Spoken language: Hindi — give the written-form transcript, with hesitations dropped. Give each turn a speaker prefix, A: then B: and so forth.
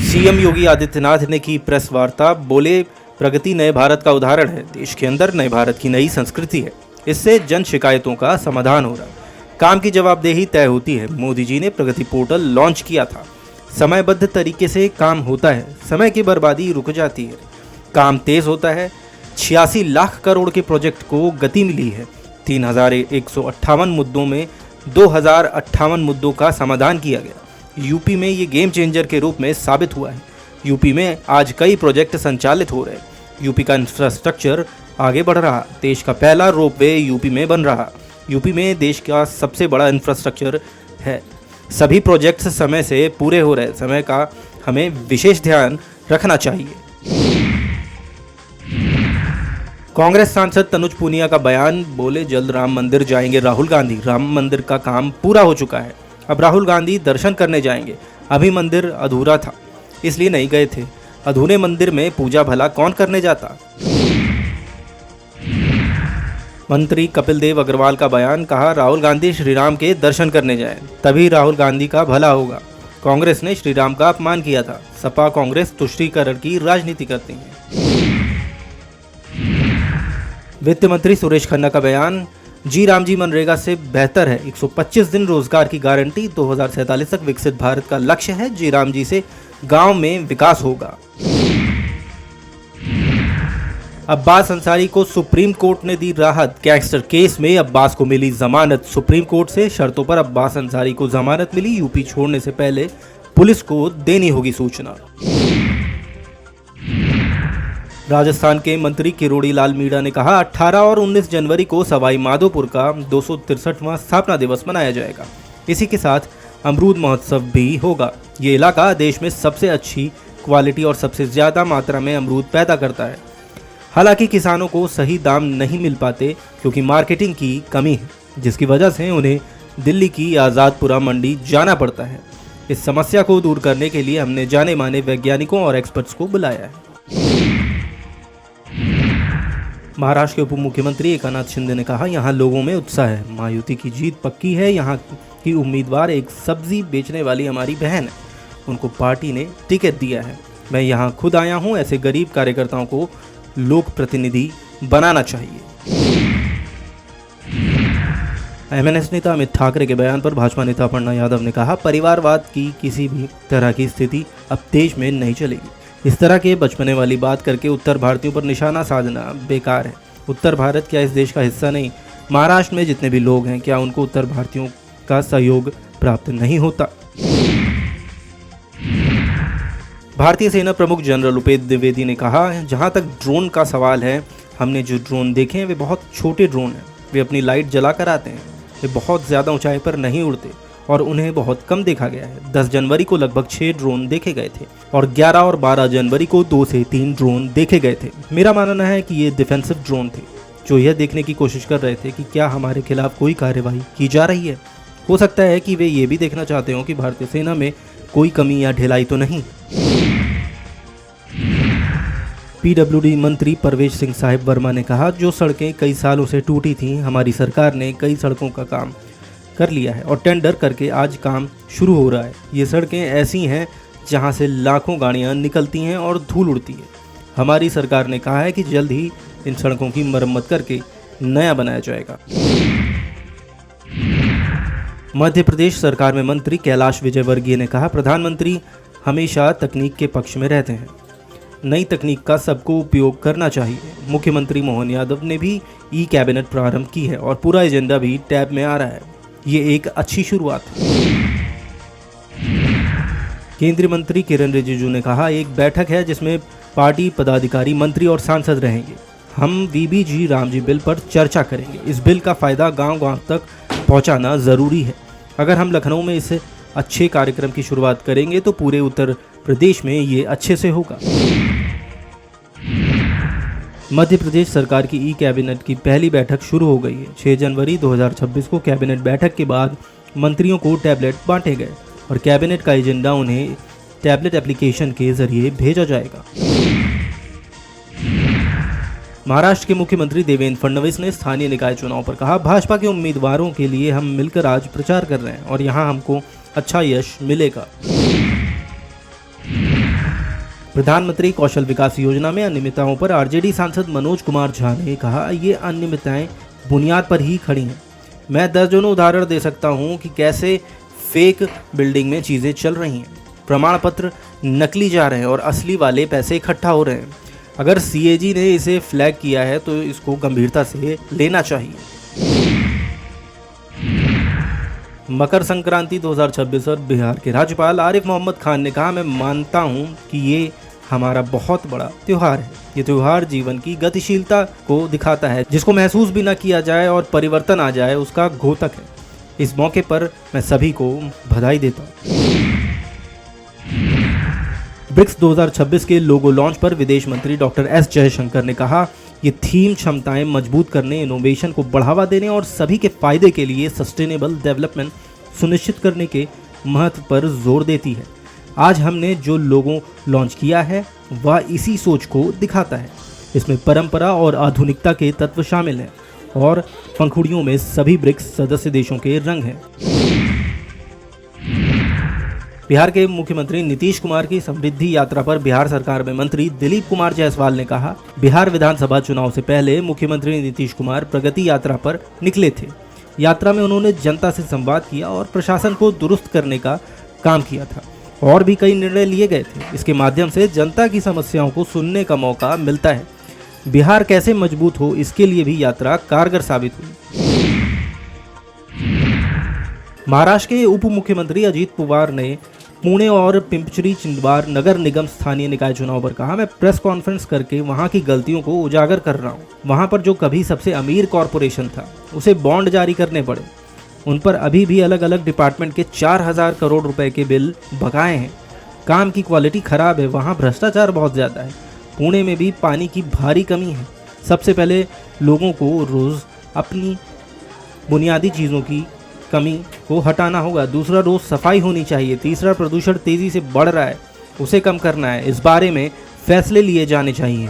A: सीएम योगी आदित्यनाथ ने की प्रेस वार्ता, बोले प्रगति नए भारत का उदाहरण है। देश के अंदर नए भारत की नई संस्कृति है। इससे जन शिकायतों का समाधान हो रहा है। काम की जवाबदेही तय होती है। मोदी जी ने प्रगति पोर्टल लॉन्च किया था। समयबद्ध तरीके से काम होता है। समय की बर्बादी रुक जाती है। काम तेज होता है। 86 लाख करोड़ के प्रोजेक्ट को गति मिली है। 3158 मुद्दों में 2058 मुद्दों का समाधान किया गया। यूपी में ये गेम चेंजर के रूप में साबित हुआ है। यूपी में आज कई प्रोजेक्ट संचालित हो रहे हैं। यूपी का इंफ्रास्ट्रक्चर आगे बढ़ रहा। देश का पहला रोपवे यूपी में बन रहा। यूपी में देश का सबसे बड़ा इंफ्रास्ट्रक्चर है। सभी प्रोजेक्ट्स समय से पूरे हो रहे। समय का हमें विशेष ध्यान रखना चाहिए। कांग्रेस सांसद तनुज पुनिया का बयान, बोले जल्द राम मंदिर जाएंगे राहुल गांधी। राम मंदिर का काम पूरा हो चुका है। अब राहुल गांधी दर्शन करने जाएंगे। अभी मंदिर अधूरा था, इसलिए नहीं गए थे। अधूरे मंदिर में पूजा भला कौन करने जाता। मंत्री कपिल देव अग्रवाल का बयान, कहा राहुल गांधी श्री राम के दर्शन करने जाएं, तभी राहुल गांधी का भला होगा। कांग्रेस ने श्री राम का अपमान किया था। सपा कांग्रेस तुष्टीकरण की राजनीति करती है। वित्त मंत्री सुरेश खन्ना का बयान, जी राम जी मनरेगा से बेहतर है। 125 दिन रोजगार की गारंटी। 2047 तक विकसित भारत का लक्ष्य है। जी राम जी से गांव में विकास होगा। अब्बास अंसारी को सुप्रीम कोर्ट ने दी राहत। गैंगस्टर केस में अब्बास को मिली जमानत। सुप्रीम कोर्ट से शर्तों पर अब्बास अंसारी को जमानत मिली। यूपी छोड़ने से पहले पुलिस को देनी होगी सूचना। राजस्थान के मंत्री किरोड़ी लाल मीणा ने कहा, 18 और 19 जनवरी को सवाई माधोपुर का 263वां स्थापना दिवस मनाया जाएगा। इसी के साथ अमरूद महोत्सव भी होगा। ये इलाका देश में सबसे अच्छी क्वालिटी और सबसे ज़्यादा मात्रा में अमरूद पैदा करता है। हालांकि किसानों को सही दाम नहीं मिल पाते क्योंकि मार्केटिंग की कमी है, जिसकी वजह से उन्हें दिल्ली की आज़ादपुरा मंडी जाना पड़ता है। इस समस्या को दूर करने के लिए हमने जाने माने वैज्ञानिकों और एक्सपर्ट्स को बुलाया है। महाराष्ट्र के उप मुख्यमंत्री एकनाथ शिंदे ने कहा, यहाँ लोगों में उत्साह है। महायुति की जीत पक्की है। यहाँ की उम्मीदवार एक सब्जी बेचने वाली हमारी बहन है। उनको पार्टी ने टिकट दिया है। मैं यहाँ खुद आया हूँ। ऐसे गरीब कार्यकर्ताओं को लोक प्रतिनिधि बनाना चाहिए। एमएनएस नेता अमित ठाकरे के बयान पर भाजपा नेता अपर्णा यादव ने कहा, परिवारवाद की किसी भी तरह की स्थिति अब देश में नहीं चलेगी। इस तरह के बचपने वाली बात करके उत्तर भारतीयों पर निशाना साधना बेकार है। उत्तर भारत क्या इस देश का हिस्सा नहीं? महाराष्ट्र में जितने भी लोग हैं, क्या उनको उत्तर भारतीयों का सहयोग प्राप्त नहीं होता? भारतीय सेना प्रमुख जनरल उपेंद्र द्विवेदी ने कहा, जहां तक ड्रोन का सवाल है, हमने जो ड्रोन देखे हैं वे बहुत छोटे ड्रोन हैं। वे अपनी लाइट जला कर आते हैं। वे बहुत ज़्यादा ऊंचाई पर नहीं उड़ते और उन्हें बहुत कम देखा गया है। 10 जनवरी को लगभग 6 ड्रोन देखे गए थे और 11 और 12 जनवरी को 2 से 3 ड्रोन देखे गए थे। मेरा मानना है कि ये डिफेंसिव ड्रोन थे जो यह देखने की कोशिश कर रहे थे कि क्या हमारे खिलाफ कोई कार्रवाई की जा रही है। हो सकता है कि वे ये भी देखना चाहते हो कि भारतीय सेना में कोई कमी या ढिलाई तो नहीं। पीडब्ल्यूडी मंत्री परवेश सिंह साहिब वर्मा ने कहा, जो सड़कें कई सालों से टूटी थीं, हमारी सरकार ने कई सड़कों का काम कर लिया है और टेंडर करके आज काम शुरू हो रहा है। ये सड़कें ऐसी हैं जहां से लाखों गाड़ियां निकलती हैं और धूल उड़ती है। हमारी सरकार ने कहा है कि जल्द ही इन सड़कों की मरम्मत करके नया बनाया जाएगा। मध्य प्रदेश सरकार में मंत्री कैलाश विजयवर्गीय ने कहा, प्रधानमंत्री हमेशा तकनीक के पक्ष में रहते हैं। नई तकनीक का सबको उपयोग करना चाहिए। मुख्यमंत्री मोहन यादव ने भी ई कैबिनेट प्रारंभ की है और पूरा एजेंडा भी टैब में आ रहा है। ये एक अच्छी शुरुआत है। केंद्रीय मंत्री किरण रिजिजू ने कहा, एक बैठक है जिसमें पार्टी पदाधिकारी, मंत्री और सांसद रहेंगे। हम वीबीजी रामजी बिल पर चर्चा करेंगे। इस बिल का फायदा गांव-गांव तक पहुंचाना जरूरी है। अगर हम लखनऊ में इस अच्छे कार्यक्रम की शुरुआत करेंगे तो पूरे उत्तर प्रदेश में ये अच्छे से होगा। मध्य प्रदेश सरकार की ई कैबिनेट की पहली बैठक शुरू हो गई है। 6 जनवरी 2026 को कैबिनेट बैठक के बाद मंत्रियों को टैबलेट बांटे गए और कैबिनेट का एजेंडा उन्हें टैबलेट एप्लीकेशन के जरिए भेजा जाएगा। महाराष्ट्र के मुख्यमंत्री देवेंद्र फडणवीस ने स्थानीय निकाय चुनाव पर कहा, भाजपा के उम्मीदवारों के लिए हम मिलकर आज प्रचार कर रहे हैं और यहां हमको अच्छा यश मिलेगा। प्रधानमंत्री कौशल विकास योजना में अनियमितताओं पर आरजेडी सांसद मनोज कुमार झा ने कहा, ये अनियमितताएं बुनियाद पर ही खड़ी हैं। मैं दर्जनों उदाहरण दे सकता हूं कि कैसे फेक बिल्डिंग में चीज़ें चल रही हैं, प्रमाण पत्र नकली जा रहे हैं और असली वाले पैसे इकट्ठा हो रहे हैं। अगर सीएजी ने इसे फ्लैग किया है तो इसको गंभीरता से लेना चाहिए। मकर संक्रांति 2026 और बिहार के राज्यपाल आरिफ मोहम्मद खान ने कहा, मैं मानता हूं कि ये हमारा बहुत बड़ा त्यौहार है। ये त्यौहार जीवन की गतिशीलता को दिखाता है, जिसको महसूस भी ना किया जाए और परिवर्तन आ जाए उसका घोतक है। इस मौके पर मैं सभी को बधाई देता हूँ। ब्रिक्स 2026 के लोगो लॉन्च पर विदेश मंत्री डॉक्टर एस जयशंकर ने कहा, ये थीम क्षमताएं मजबूत करने, इनोवेशन को बढ़ावा देने और सभी के फायदे के लिए सस्टेनेबल डेवलपमेंट सुनिश्चित करने के महत्व पर जोर देती है। आज हमने जो लोगो लॉन्च किया है वह इसी सोच को दिखाता है। इसमें परंपरा और आधुनिकता के तत्व शामिल हैं और पंखुड़ियों में सभी ब्रिक्स सदस्य देशों के रंग हैं। बिहार के मुख्यमंत्री नीतीश कुमार की समृद्धि यात्रा पर बिहार सरकार में मंत्री दिलीप कुमार जायसवाल ने कहा, बिहार विधानसभा चुनाव से पहले मुख्यमंत्री नीतीश कुमार प्रगति यात्रा पर निकले थे। यात्रा में उन्होंने जनता से संवाद किया और प्रशासन को दुरुस्त करने का काम किया था। और भी कई निर्णय लिए गए थे। इसके माध्यम से जनता की समस्याओं को सुनने का मौका मिलता है। बिहार कैसे मजबूत हो, इसके लिए भी यात्रा कारगर साबित हुई। महाराष्ट्र के उप मुख्यमंत्री अजित पवार ने पुणे और पिंपरी चिंचवड नगर निगम स्थानीय निकाय चुनाव पर कहा, मैं प्रेस कॉन्फ्रेंस करके वहां की गलतियों को उजागर कर रहा हूं। वहां पर जो कभी सबसे अमीर कॉरपोरेशन था उसे बॉन्ड जारी करने पड़े। उन पर अभी भी अलग अलग डिपार्टमेंट के 4000 करोड़ रुपए के बिल बकाए हैं। काम की क्वालिटी खराब है, वहाँ भ्रष्टाचार बहुत ज़्यादा है। पुणे में भी पानी की भारी कमी है। सबसे पहले लोगों को रोज़ अपनी बुनियादी चीज़ों की कमी को हटाना होगा। दूसरा, रोज़ सफाई होनी चाहिए। तीसरा, प्रदूषण तेज़ी से बढ़ रहा है, उसे कम करना है। इस बारे में फैसले लिए जाने चाहिए।